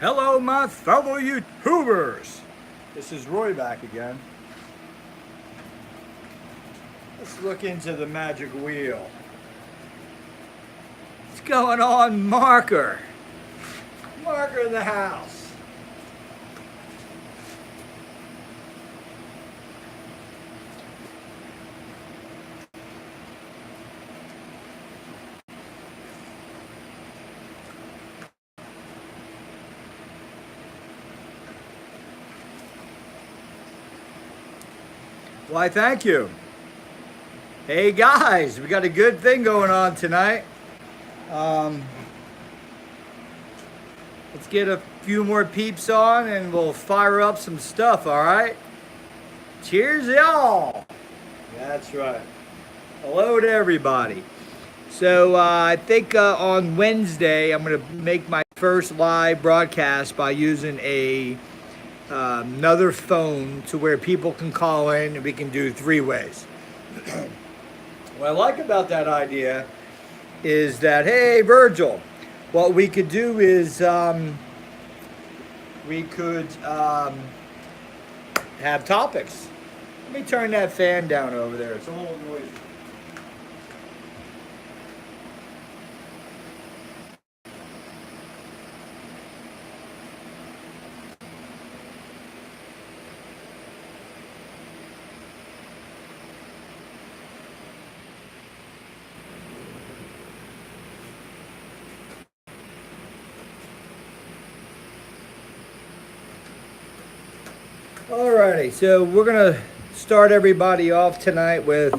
Hello, my fellow YouTubers. This is Roy back again. Let's look into the magic wheel. What's going on, Marker? Marker in the house. Why, thank you. Hey guys, we got a good thing going on tonight. Let's get a few more peeps on and we'll fire up some stuff, all right? Cheers, y'all. That's right. Hello to everybody. So I think on Wednesday, I'm going to make my first live broadcast by using another phone to where people can call in and we can do 3 ways. What I like about that idea is that, hey, Virgil, what we could do is we could have topics. Let me turn that fan down over there. It's a little noisy. Alrighty, so we're gonna start everybody off tonight with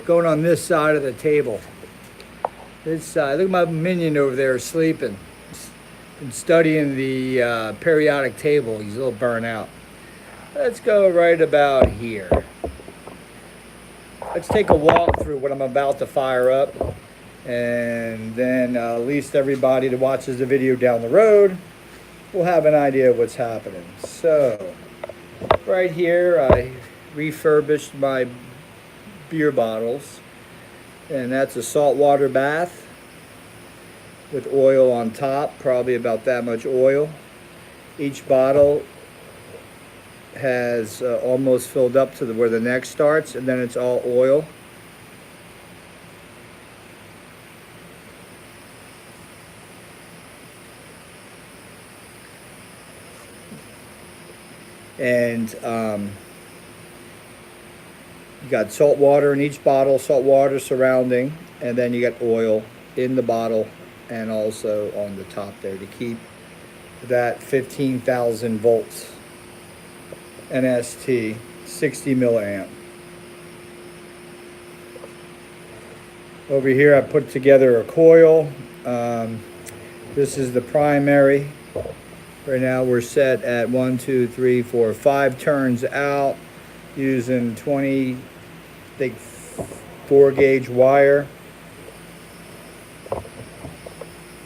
going on this side of the table. This side, look at my minion over there sleeping. Been studying the periodic table. He's a little burnt out. Let's go right about here. Let's take a walk through what I'm about to fire up, and then at least everybody that watches the video down the road will have an idea of what's happening. So, right here, I refurbished my beer bottles, and that's a saltwater bath with oil on top, probably about that much oil. Each bottle has almost filled up to where the neck starts, and then it's all oil. And you got salt water in each bottle, salt water surrounding, and then you got oil in the bottle and also on the top there to keep that 15,000 volts NST 60 milliamp. Over here I put together a coil. This is the primary. Right now we're set at 1, 2, 3, 4, 5 turns out using 20, I think 4 gauge wire.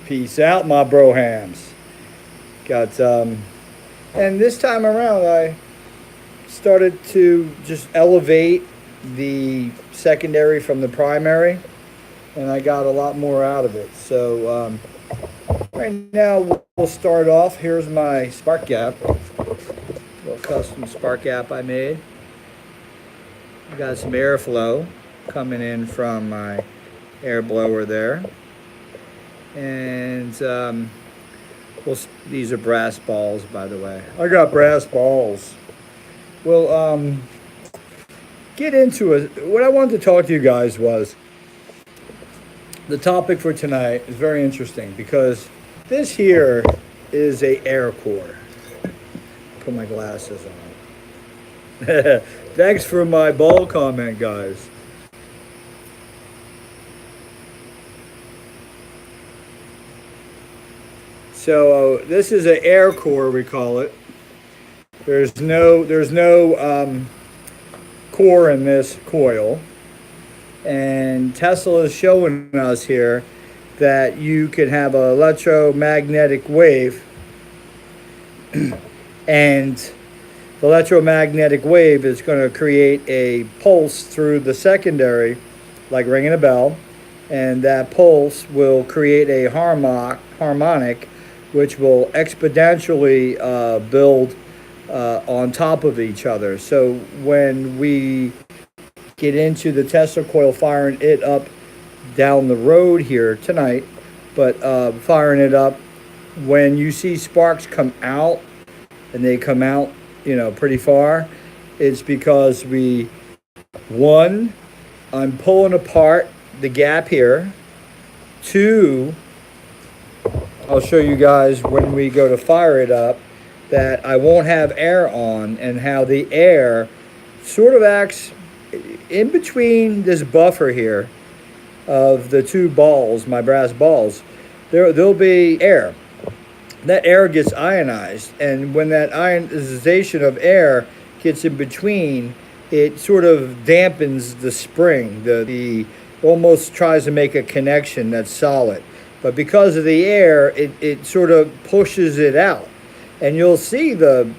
Peace out, my brohams. Got and this time around I started to just elevate the secondary from the primary, and I got a lot more out of it. So right now we'll start off. Here's my spark gap, little custom spark gap I made. I got some airflow coming in from my air blower there, and these are brass balls, by the way. I got brass balls. We'll get into it. What I wanted to talk to you guys was the topic for tonight is very interesting because this here is a air core. Put my glasses on. Thanks for my ball comment, guys. So this is an air core, we call it. There's no core in this coil, and Tesla is showing us here that you can have an electromagnetic wave, and the electromagnetic wave is going to create a pulse through the secondary, like ringing a bell, and that pulse will create a harmonic which will exponentially build on top of each other. So when we get into the Tesla coil, firing it up down the road here tonight, but firing it up, when you see sparks come out, and they come out, pretty far, it's because I'm pulling apart the gap here. 2, I'll show you guys when we go to fire it up that I won't have air on, and how the air sort of acts in between this buffer here of the 2 balls, my brass balls. There'll be air. That air gets ionized, and when that ionization of air gets in between, it sort of dampens the spring. The almost tries to make a connection that's solid, but because of the air, it sort of pushes it out, and you'll see it'll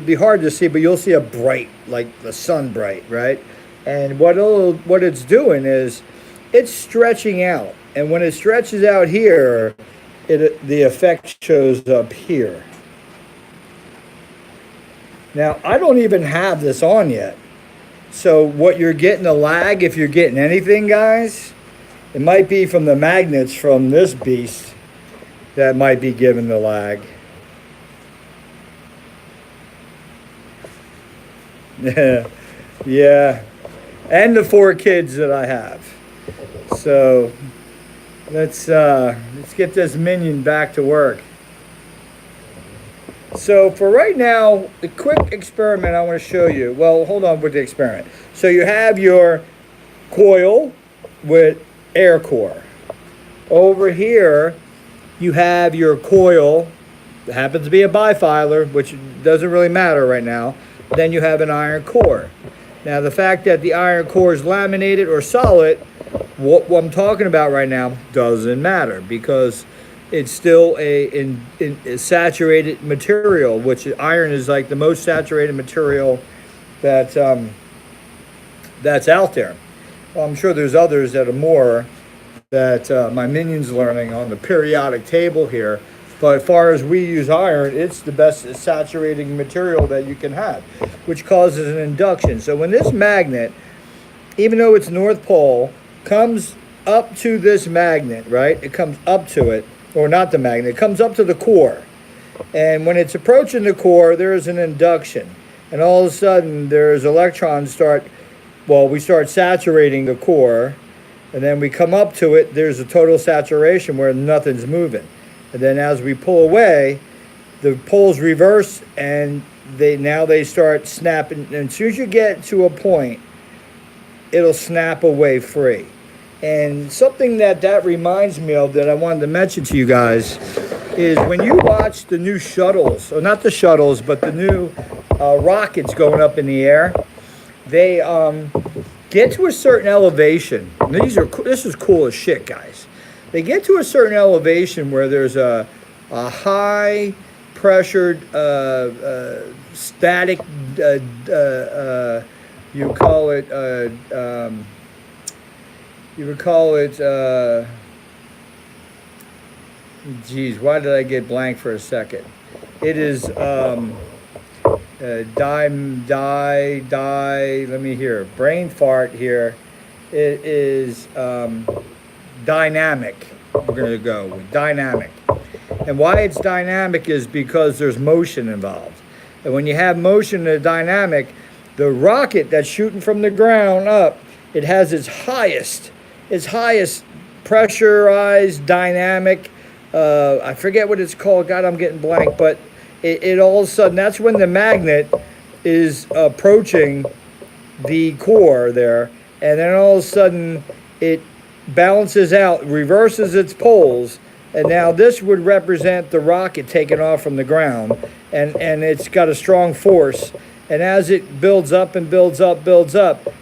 be hard to see, but you'll see a bright, like the sun bright, right? And what it's doing is it's stretching out, and when it stretches out here, the effect shows up here. Now, I don't even have this on yet. So what you're getting, a lag, if you're getting anything, guys, it might be from the magnets from this beast that might be giving the lag. Yeah. And the 4 kids that I have. So let's get this minion back to work. So for right now, the quick experiment I want to show you. Well, hold on with the experiment. So you have your coil with air core. Over here, you have your coil. It happens to be a bifilar, which doesn't really matter right now. Then you have an iron core. Now, the fact that the iron core is laminated or solid, what I'm talking about right now doesn't matter, because it's still a saturated material, which iron is like the most saturated material that's out there. Well, I'm sure there's others that are more that my minion's learning on the periodic table here. But as far as we use iron, it's the best saturating material that you can have, which causes an induction. So when this magnet, even though it's North Pole, comes up to this magnet, right? It comes up to it, or not the magnet, it comes up to the core. And when it's approaching the core, there's an induction. And all of a sudden, there's electrons we start saturating the core. And then we come up to it, there's a total saturation where nothing's moving. And then as we pull away, the poles reverse, and they start snapping. And as soon as you get to a point, it'll snap away free. And something that reminds me of that I wanted to mention to you guys is when you watch the new shuttles, or not the shuttles, but the new rockets going up in the air, they get to a certain elevation. This is cool as shit, guys. They get to a certain elevation where there's a high pressured static, you would call it, geez, why did I get blank for a second? It is, let me hear, brain fart here. It is dynamic. We're going to go with dynamic. And why it's dynamic is because there's motion involved. And when you have motion in a dynamic, the rocket that's shooting from the ground up, it has its highest pressurized dynamic, I forget what it's called, God, I'm getting blank, but it all of a sudden, that's when the magnet is approaching the core there, and then all of a sudden it balances out, reverses its poles, and now this would represent the rocket taking off from the ground, and it's got a strong force. And as it builds up and builds up,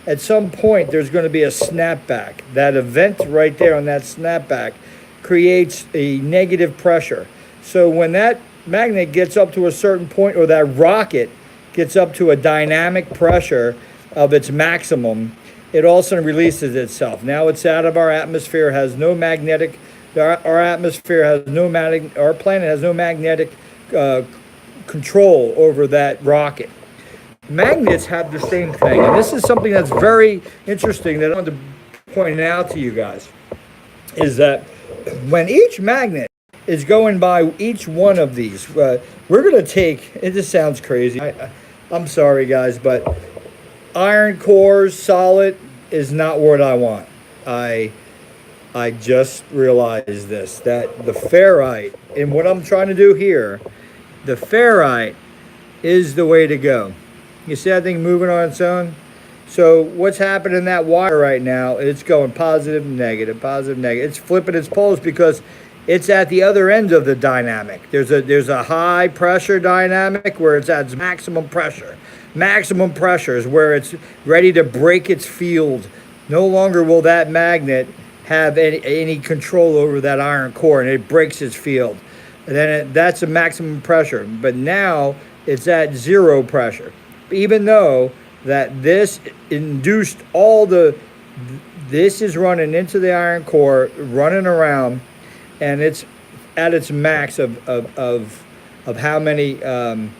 at some point there's going to be a snapback. That event right there on that snapback creates a negative pressure. So when that magnet gets up to a certain point, or that rocket gets up to a dynamic pressure of its maximum, it all of a sudden releases itself. Now it's out of our atmosphere, has no magnetic Our atmosphere has no magnetic, our planet has no magnetic uh, control over that rocket. Magnets have the same thing, and this is something that's very interesting that I want to point out to you guys, is that when each magnet is going by each one of these, we're going to take, it just sounds crazy. I'm sorry, guys, but iron cores, solid, is not what I want. I just realized this, that the ferrite, and what I'm trying to do here, the ferrite is the way to go. You see that thing moving on its own? So what's happening in that wire right now, it's going positive, negative, positive, negative. It's flipping its poles because it's at the other end of the dynamic. There's a high pressure dynamic where it's at maximum pressure. Maximum pressure is where it's ready to break its field. No longer will that magnet have any control over that iron core, and it breaks its field. And then that's a maximum pressure. But now it's at zero pressure. Even though that this induced this is running into the iron core, running around, and it's at its max of how many I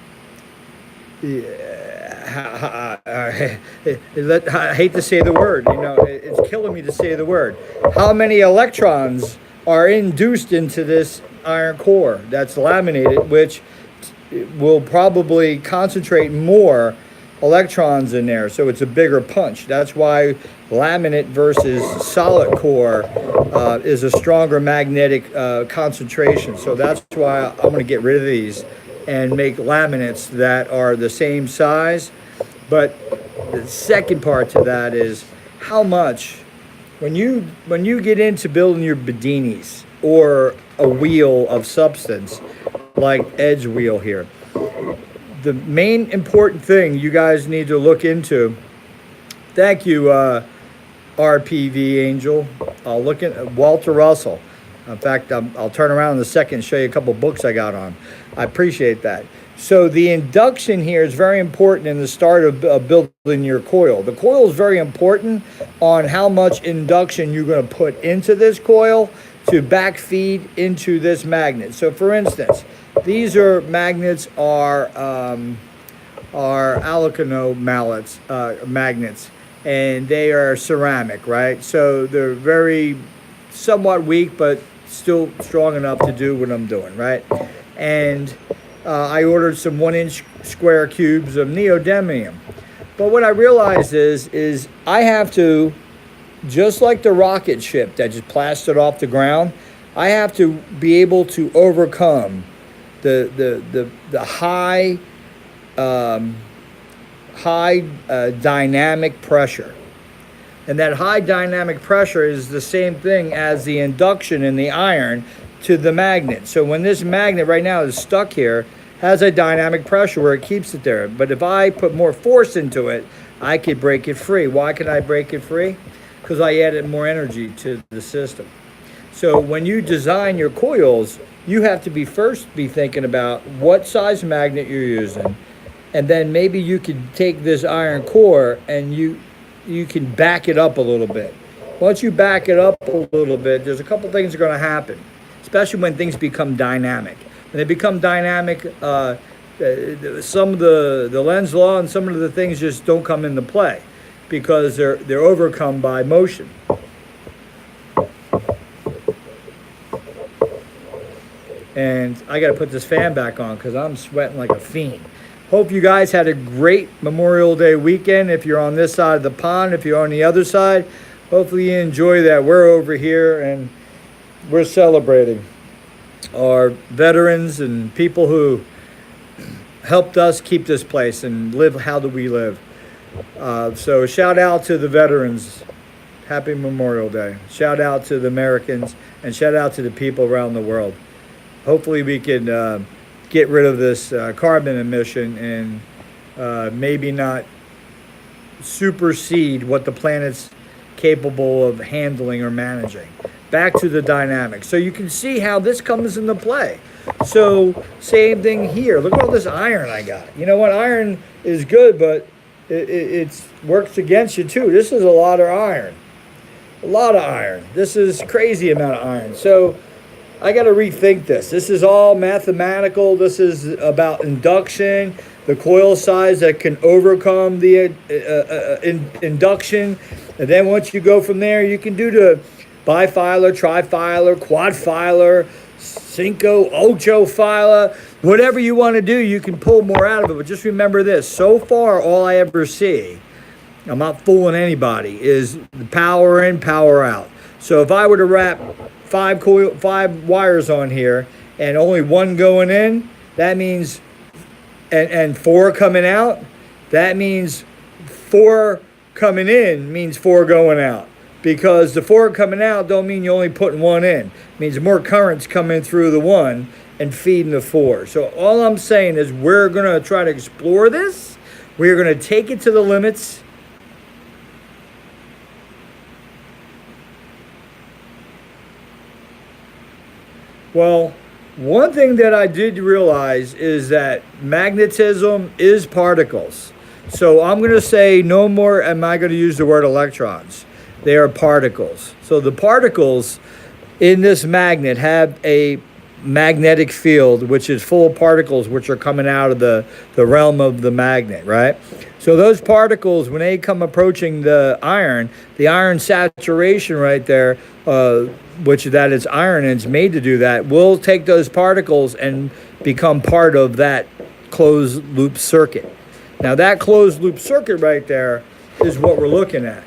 hate to say the word, it's killing me to say the word. How many electrons are induced into this iron core that's laminated, which will probably concentrate more electrons in there, so it's a bigger punch. That's why laminate versus solid core is a stronger magnetic concentration. So that's why I'm going to get rid of these and make laminates that are the same size. But the second part to that is how much, when you get into building your bidinis or a wheel of substance like Ed's wheel here, the main important thing you guys need to look into. Thank you, RPV Angel. I'll look at Walter Russell. In fact, I'll turn around in a second and show you a couple books I got on. I appreciate that. So the induction here is very important in the start of building your coil. The coil is very important on how much induction you're going to put into this coil to backfeed into this magnet. So for instance, these are magnets are Electro magnets, and they are ceramic, right? So they're very somewhat weak, but still strong enough to do what I'm doing, right? And I ordered some 1-inch square cubes of neodymium. But what I realized is I have to, just like the rocket ship that just blasted off the ground, I have to be able to overcome the high dynamic pressure. And that high dynamic pressure is the same thing as the induction in the iron to the magnet. So when this magnet right now is stuck here, has a dynamic pressure where it keeps it there. But if I put more force into it, I could break it free. Why can I break it free? Because I added more energy to the system. So when you design your coils, you have to first be thinking about what size magnet you're using. And then maybe you can take this iron core and you can back it up a little bit. Once you back it up a little bit, there's a couple things that are going to happen, especially when things become dynamic. When they become dynamic, some of the Lenz's law and some of the things just don't come into play because they're overcome by motion. And I got to put this fan back on because I'm sweating like a fiend. Hope you guys had a great Memorial Day weekend. If you're on this side of the pond, if you're on the other side, hopefully you enjoy that. We're over here and we're celebrating our veterans and people who helped us keep this place and live how do we live. So shout out to the veterans. Happy Memorial Day. Shout out to the Americans and shout out to the people around the world. Hopefully we can get rid of this carbon emission and maybe not supersede what the planet's capable of handling or managing. Back to the dynamics. So you can see how this comes into play. So same thing here. Look at all this iron I got. You know what? Iron is good, but it works against you too. This is a lot of iron. A lot of iron. This is crazy amount of iron. So I got to rethink this. This is all mathematical. This is about induction, the coil size that can overcome the induction. And then once you go from there, you can do the bifilar, trifilar, quadfilar, cinco, ocho filar, whatever you want to do, you can pull more out of it. But just remember this, so far all I ever see, I'm not fooling anybody, is the power in, power out. So if I were to wrap five wires on here and only one going in, that means, and four coming out, that means four coming in means four going out. Because the four coming out don't mean you're only putting one in. It means more currents coming through the one and feeding the four. So all I'm saying is we're going to try to explore this. We're going to take it to the limits. Well, one thing that I did realize is that magnetism is particles. So I'm going to say no more am I going to use the word electrons. They are particles. So the particles in this magnet have a magnetic field, which is full of particles which are coming out of the realm of the magnet, right? So those particles, when they come approaching the iron saturation right there, which that is iron and it's made to do that, will take those particles and become part of that closed loop circuit. Now that closed loop circuit right there is what we're looking at.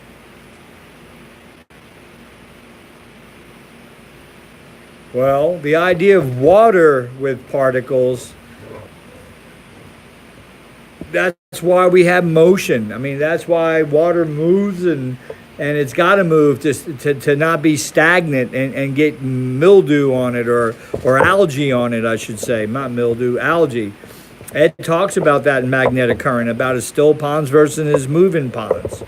Well, the idea of water with particles, that's why we have motion. I mean, that's why water moves and it's got to move to not be stagnant and get mildew on it or algae on it, I should say. Not mildew, algae. Ed talks about that in magnetic current, about his still ponds versus his moving ponds.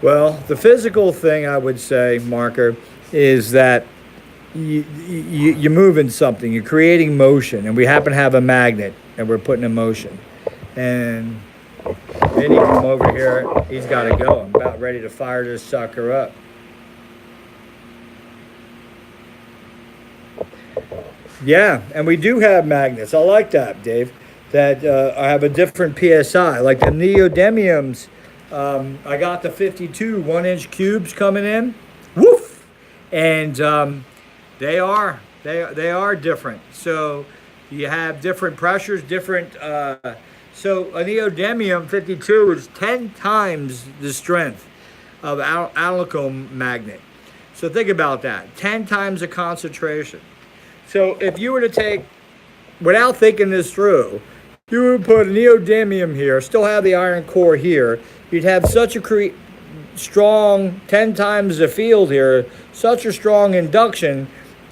Well, the physical thing I would say, Marker, is that you're moving something. You're creating motion, and we happen to have a magnet, and we're putting in motion. And Vinny come over here. He's got to go. I'm about ready to fire this sucker up. Yeah, and we do have magnets. I like that, Dave. That have a different PSI, like the neodymiums. I got the 52 1-inch cubes coming in, woof, and they are different. So you have different pressures, different. So a neodymium 52 is 10 times the strength of aluminum magnet. So think about that, 10 times the concentration. So if you were to take, without thinking this through, you would put a neodymium here, still have the iron core here. You'd have such a strong, 10 times the field here, such a strong induction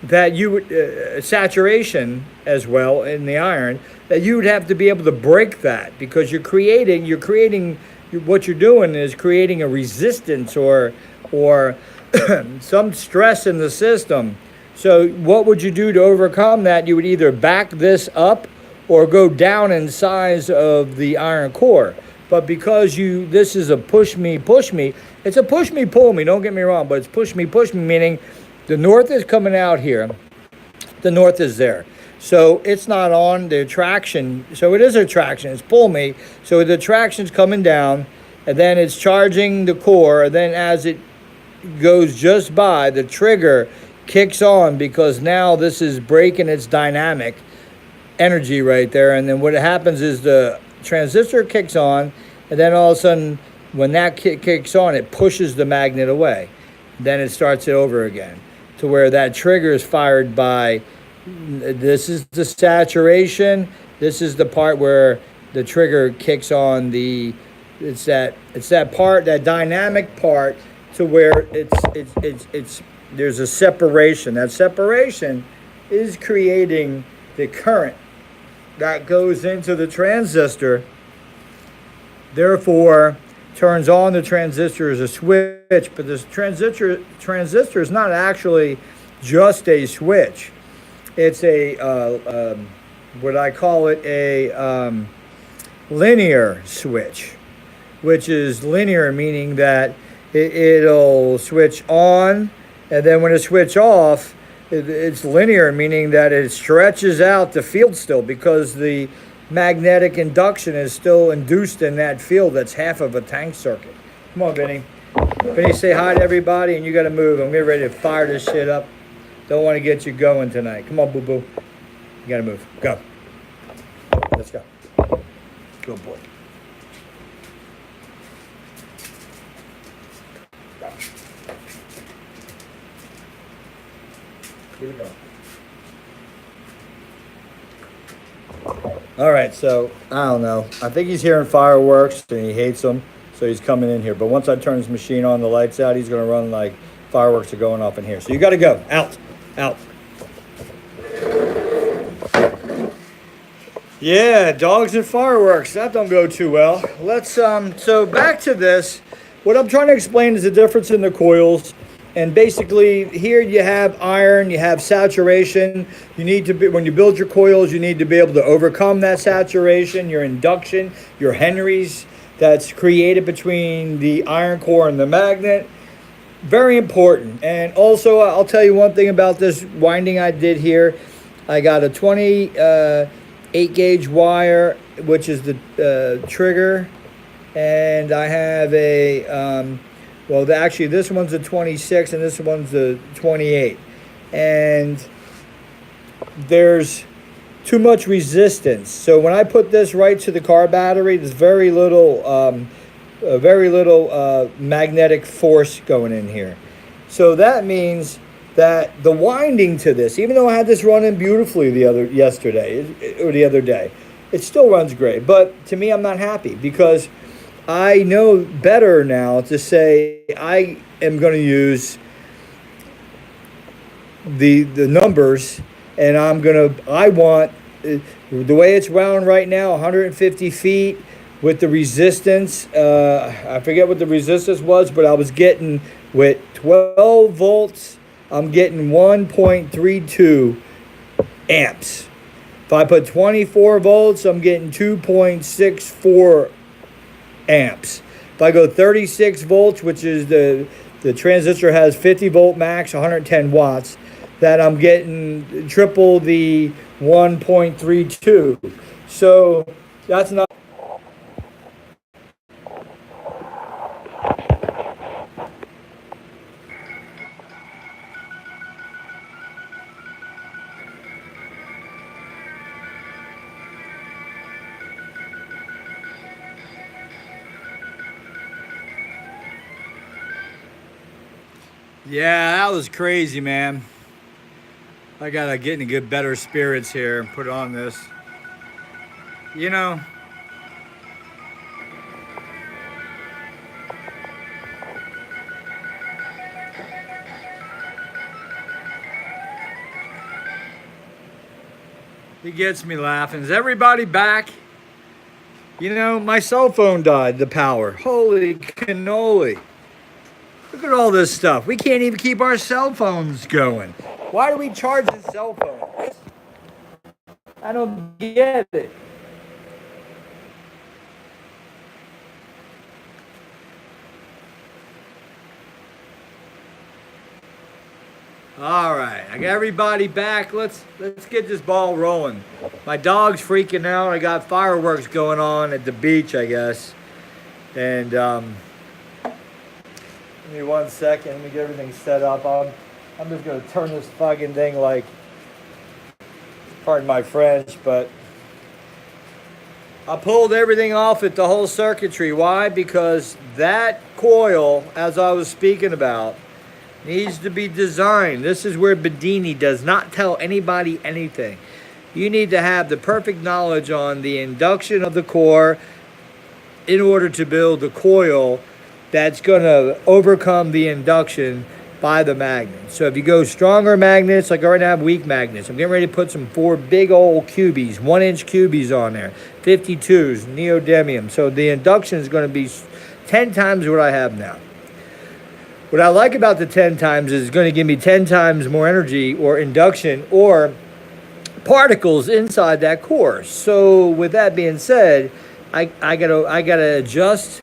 that you would, saturation as well in the iron, that you would have to be able to break that because you're creating, what you're doing is creating a resistance or some stress in the system. So what would you do to overcome that? You would either back this up or go down in size of the iron core. But because this is a push me, it's a push me, pull me, don't get me wrong, but it's push me, meaning the north is coming out here, the north is there. So it's not on the traction, so it is a traction, it's pull me, so the traction's coming down, and then it's charging the core, and then as it goes just by, the trigger kicks on because now this is breaking its dynamic energy right there, and then what happens is the transistor kicks on, and then all of a sudden when that kicks on, it pushes the magnet away. Then it starts it over again to where that trigger is fired by, this is the saturation, this is the part where the trigger kicks on it's that part, that dynamic part, to where it's there's a separation. That separation is creating the current that goes into the transistor, therefore turns on the transistor as a switch. But this transistor is not actually just a switch. It's a what I call it, a linear switch. which is linear, meaning that it'll switch on, and then when it switch off, it's linear, meaning that it stretches out the field still because the magnetic induction is still induced in that field. That's half of a tank circuit. Come on, Vinny. Vinny, say hi to everybody, and you got to move. I'm getting ready to fire this shit up. Don't want to get you going tonight. Come on, boo-boo. You got to move. Go. Let's go. Good boy. Here we go. All right, so I don't know. I think he's hearing fireworks and he hates them, so he's coming in here. But once I turn his machine on, the lights out, he's going to run like fireworks are going off in here. So you got to go. Out. Out. Yeah, dogs and fireworks. That don't go too well. Let's so back to this. What I'm trying to explain is the difference in the coils. And basically here you have iron, you have saturation. You need to be, when you build your coils, you need to be able to overcome that saturation, your induction, your Henrys that's created between the iron core and the magnet. Very important. And also I'll tell you one thing about this winding I did here. I got a 28 gauge wire, which is the trigger. And I have a, well, actually, this one's a 26 and this one's a 28. And there's too much resistance. So when I put this right to the car battery, there's very little magnetic force going in here. So that means that the winding to this, even though I had this running beautifully the other day, it still runs great. But to me, I'm not happy because I know better now to say I am going to use the numbers, and I want the way it's wound right now, 150 feet with the resistance. I forget what the resistance was, but I was getting with 12 volts. I'm getting 1.32 amps. If I put 24 volts, I'm getting 2.64 amps. If I go 36 volts, which is the transistor has 50 volt max, 110 watts, that I'm getting triple the 1.32. So that's not. Yeah, that was crazy, man. I gotta get in good, better spirits here and put on this. You know, he gets me laughing. Is everybody back? You know, my cell phone died, the power. Holy cannoli. Look at all this stuff. We can't even keep our cell phones going. Why do we charge the cell phones? I don't get it. All right, I got everybody back. Let's get this ball rolling. My dog's freaking out. I got fireworks going on at the beach, I guess. And give me 1 second. Let me get everything set up. I'm just going to turn this fucking thing like, pardon my French, but I pulled everything off at the whole circuitry. Why? Because that coil, as I was speaking about, needs to be designed. This is where Bedini does not tell anybody anything. You need to have the perfect knowledge on the induction of the core in order to build the coil that's going to overcome the induction by the magnet. So if you go stronger magnets, like I already have weak magnets, I'm getting ready to put some 4 big old cubies, 1-inch cubies on there, 52s, neodymium. So the induction is going to be 10 times what I have now. What I like about the 10 times is it's going to give me 10 times more energy or induction or particles inside that core. So with that being said, I gotta adjust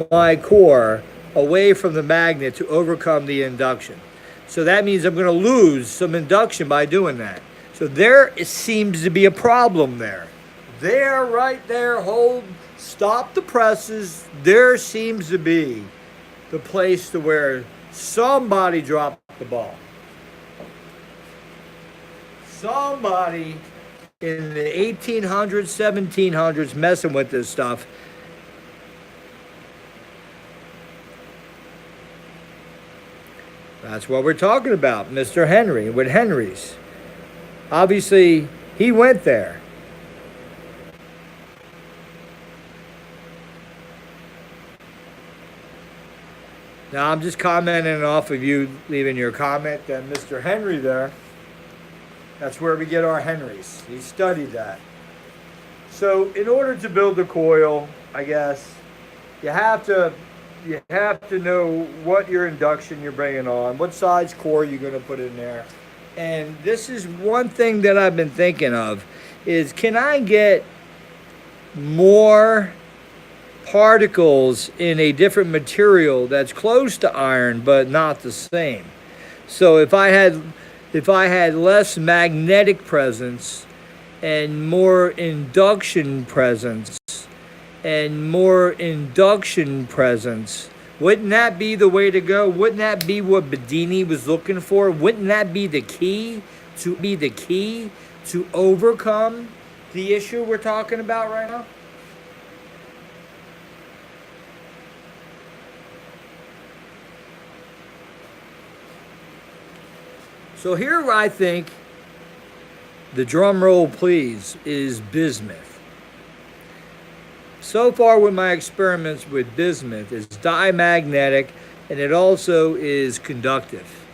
my core away from the magnet to overcome the induction. So that means I'm going to lose some induction by doing that. So there seems to be a problem there. There, right there, hold, stop the presses. There seems to be the place to where somebody dropped the ball. Somebody in the 1800s, 1700s messing with this stuff. That's what we're talking about, Mr. Henry, with Henry's. Obviously, he went there. Now, I'm just commenting off of you leaving your comment that Mr. Henry there, that's where we get our Henrys. He studied that. So, in order to build the coil, I guess, you have to know what your induction you're bringing on, what size core you're going to put in there. And this is one thing that I've been thinking of is, can I get more particles in a different material that's close to iron but not the same? So if I had less magnetic presence and more induction presence, wouldn't that be the way to go? Wouldn't that be what Bedini was looking for? Wouldn't that be the key to overcome the issue we're talking about right now? So here I think, the drum roll please, is bismuth. So far with my experiments with bismuth, it's diamagnetic and it also is conductive.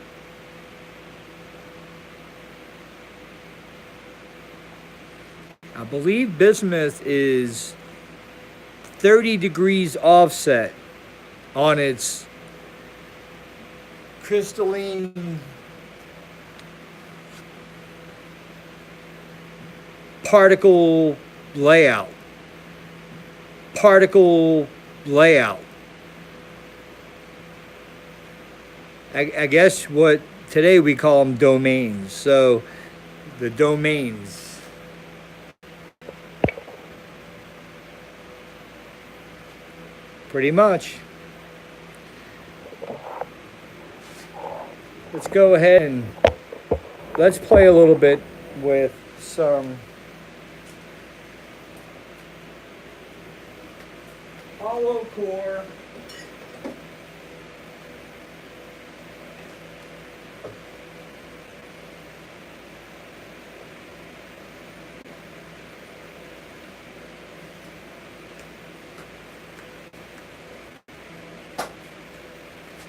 I believe bismuth is 30 degrees offset on its crystalline particle layout. I guess what today we call them domains. So the domains. Pretty much. Let's go ahead and let's play a little bit with some hollow core.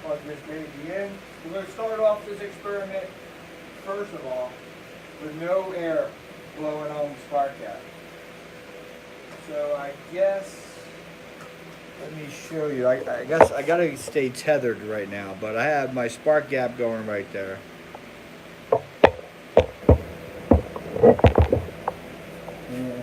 Plug this baby in. We're going to start off this experiment, first of all, with no air blowing on the spark gap. So I guess, let me show you. I guess I gotta stay tethered right now, but I have my spark gap going right there. And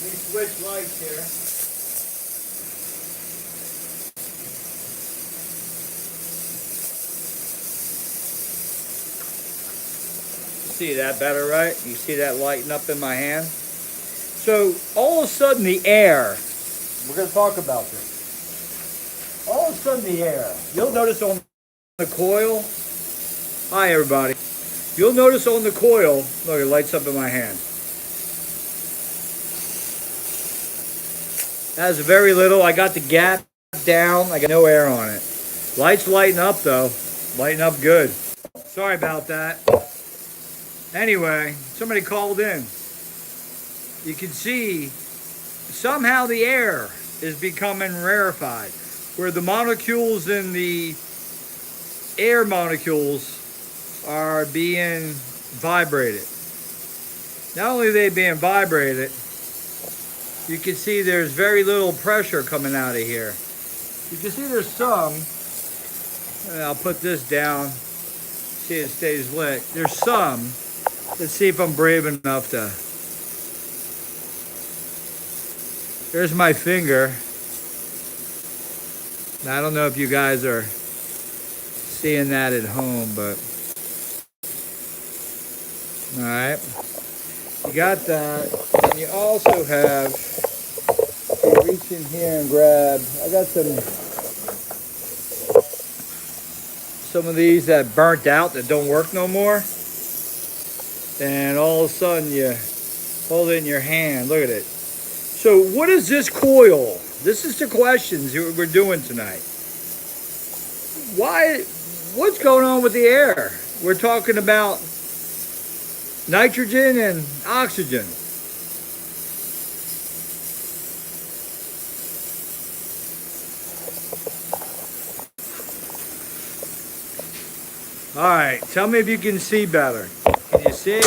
we're going to switch lights here. See that better, right? You see that lighting up in my hand? So all of a sudden the air, we're going to talk about this. All of a sudden the air, you'll notice on the coil, hi everybody, you'll notice on the coil, look, it lights up in my hand. Has very little. I got the gap down. I got no air on it. Lights lighting up though. Lighting up good. Sorry about that. Anyway, somebody called in. you can see somehow the air is becoming rarefied, where the molecules in the air molecules are being vibrated. Not only are they being vibrated, you can see there's very little pressure coming out of here. You can see there's some, and I'll put this down, see it stays lit. There's some, let's see if I'm brave enough to. There's my finger. Now, I don't know if you guys are seeing that at home, but all right. You got that. And you also have, you reach in here and grab, I got some of these that burnt out that don't work no more. And all of a sudden you hold it in your hand. Look at it. So what is this coil? This is the questions we're doing tonight. What's going on with the air? We're talking about nitrogen and oxygen. All right, tell me if you can see better. Can you see?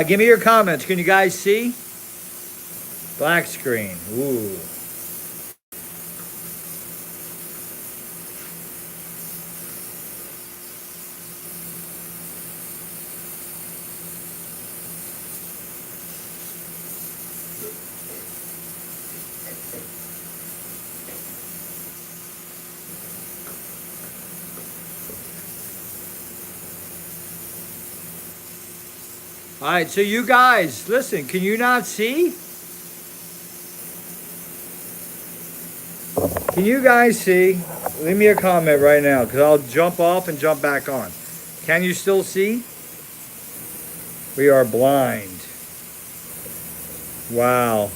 Give me your comments. Can you guys see? Black screen. Ooh. All right, so you guys, listen, can you not see? Can you guys see? Leave me a comment right now, because I'll jump off and jump back on. Can you still see? We are blind. Wow.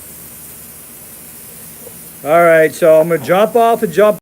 All right, so I'm going to jump off and jump